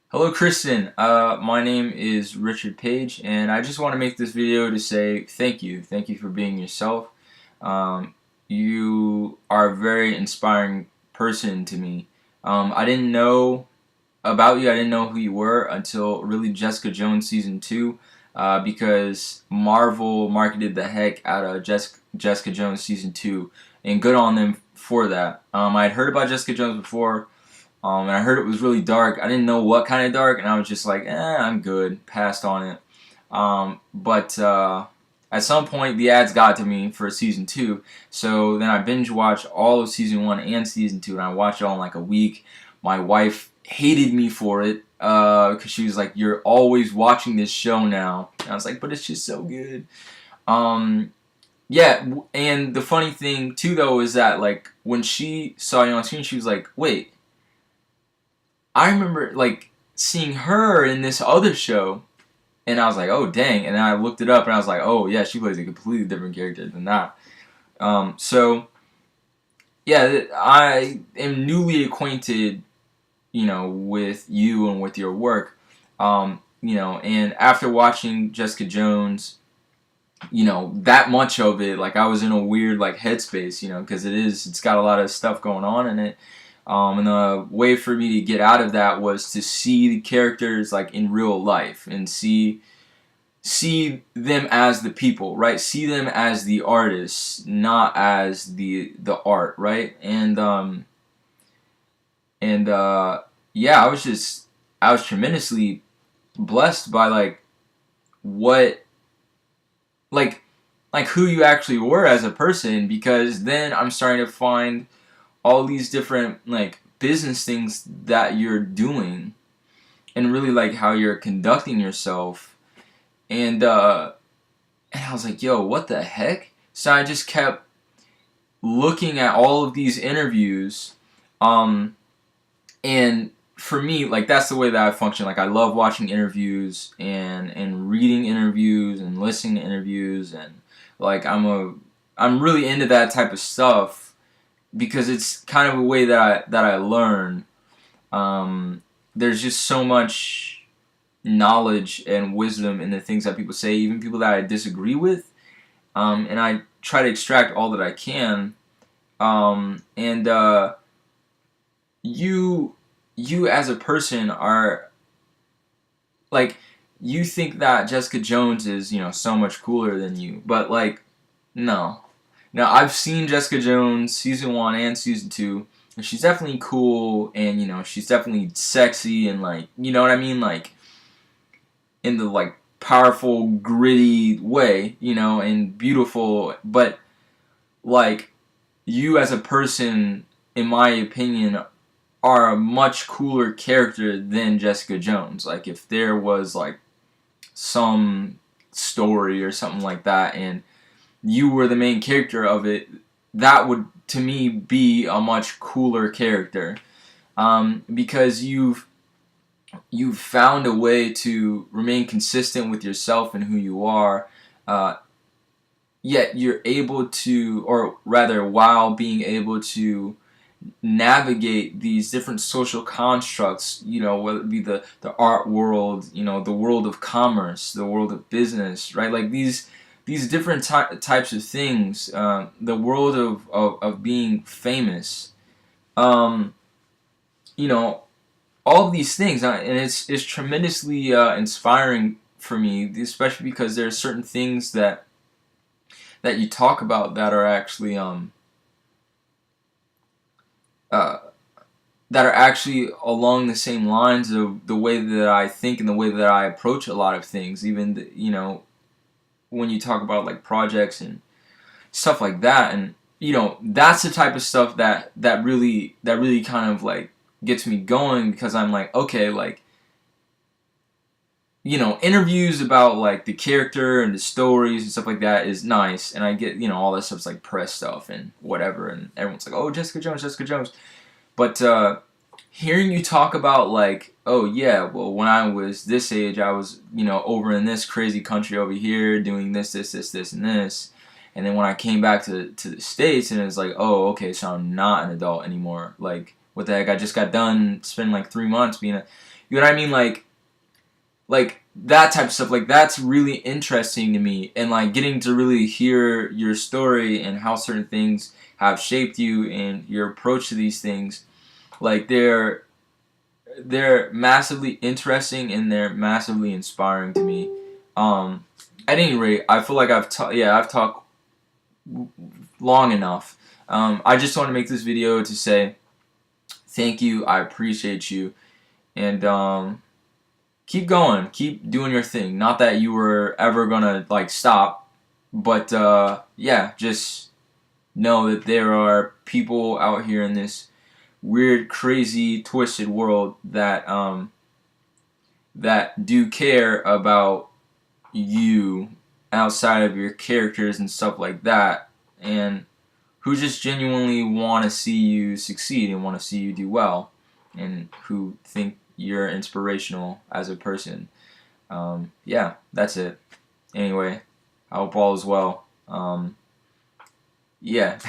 Hello, Krysten. My name is Richard Page, and I just want to make this video to say thank you. Thank you for being yourself. Um, you are a very inspiring person to me. I didn't know about you. I didn't know who you were until really Jessica Jones season 2, because Marvel marketed the heck out of Jessica Jones season 2, and good on them for that. I had heard about Jessica Jones before. And I heard it was really dark. I didn't know what kind of dark, and I was just like, I'm good. Passed on it. But at some point, the ads got to me for season 2. So then I binge watched all of season 1 and season 2, and I watched it all in like a week. My wife hated me for it because she was like, "You're always watching this show now." And I was like, "But it's just so good." Um, yeah, and the funny thing too, though, is that like when she saw you on screen, she was like, "Wait." I remember like seeing her in this other show, and I was like, oh dang! And then I looked it up, and I was like, oh yeah, she plays a completely different character than that. So yeah, I am newly acquainted, with you and with your work. And after watching Jessica Jones, that much of it, like I was in a weird like headspace, because it's got a lot of stuff going on in it. And the way for me to get out of that was to see the characters like in real life and see them as the people, right? See them as the artists, not as the art, right? And yeah, I was tremendously blessed by what like like who you actually were as a person, because then I'm starting to find all these different like business things that you're doing, and really like how you're conducting yourself. And I was like, yo, what the heck? So I just kept looking at all of these interviews. Um and for me, like, that's the way that I function. Like, I love watching interviews and reading interviews and listening to interviews, and like I'm really into that type of stuff because it's kind of a way that I learn. There's just so much knowledge and wisdom in the things that people say, even people that I disagree with, and I try to extract all that I can. And you you as a person are like, you think that Jessica Jones is, so much cooler than you, but like, no. Now, I've seen Jessica Jones season 1 and season 2, and she's definitely cool, and she's definitely sexy, and like, you know what I mean, like in the like powerful, gritty way, and beautiful. But like, you as a person, in my opinion, are a much cooler character than Jessica Jones. Like, if there was like some story or something like that, and you were the main character of it, that would to me be a much cooler character, because you've found a way to remain consistent with yourself and who you are, uh, yet you're able to, or rather, while being able to navigate these different social constructs, whether it be the art world, the world of commerce, the world of business, right? Like, these different types of things, the world of being famous, um, you know, all of these things, and it's tremendously inspiring for me, especially because there are certain things that you talk about that are actually uh, along the same lines of the way that I think and the way that I approach a lot of things. Even when you talk about like projects and stuff like that, and that's the type of stuff that really kind of like gets me going, because I'm like, okay, like, interviews about like the character and the stories and stuff like that is nice, and I get, all that stuff's like press stuff and whatever, and everyone's like, oh, Jessica Jones, Jessica Jones. But hearing you talk about like, oh yeah, well, when I was this age, I was, over in this crazy country over here doing this, this, this, this, and this, and then when I came back to the States, and it's like, oh, okay, so I'm not an adult anymore. Like, what the heck? I just got done spending like 3 months being a, You know what I mean? Like that type of stuff. Like that's really interesting to me, and like getting to really hear your story and how certain things have shaped you and your approach to these things. Like they're massively interesting and they're massively inspiring to me. Um, at any rate, I feel like I've talked long enough. I just want to make this video to say thank you. I appreciate you, and keep going, keep doing your thing. Not that you were ever gonna like stop, but yeah, just know that there are people out here in this weird, crazy, twisted world that that do care about you outside of your characters and stuff like that, and who just genuinely want to see you succeed and want to see you do well, and who think you're inspirational as a person. Yeah, that's it. Anyway, I hope all is well. Yeah.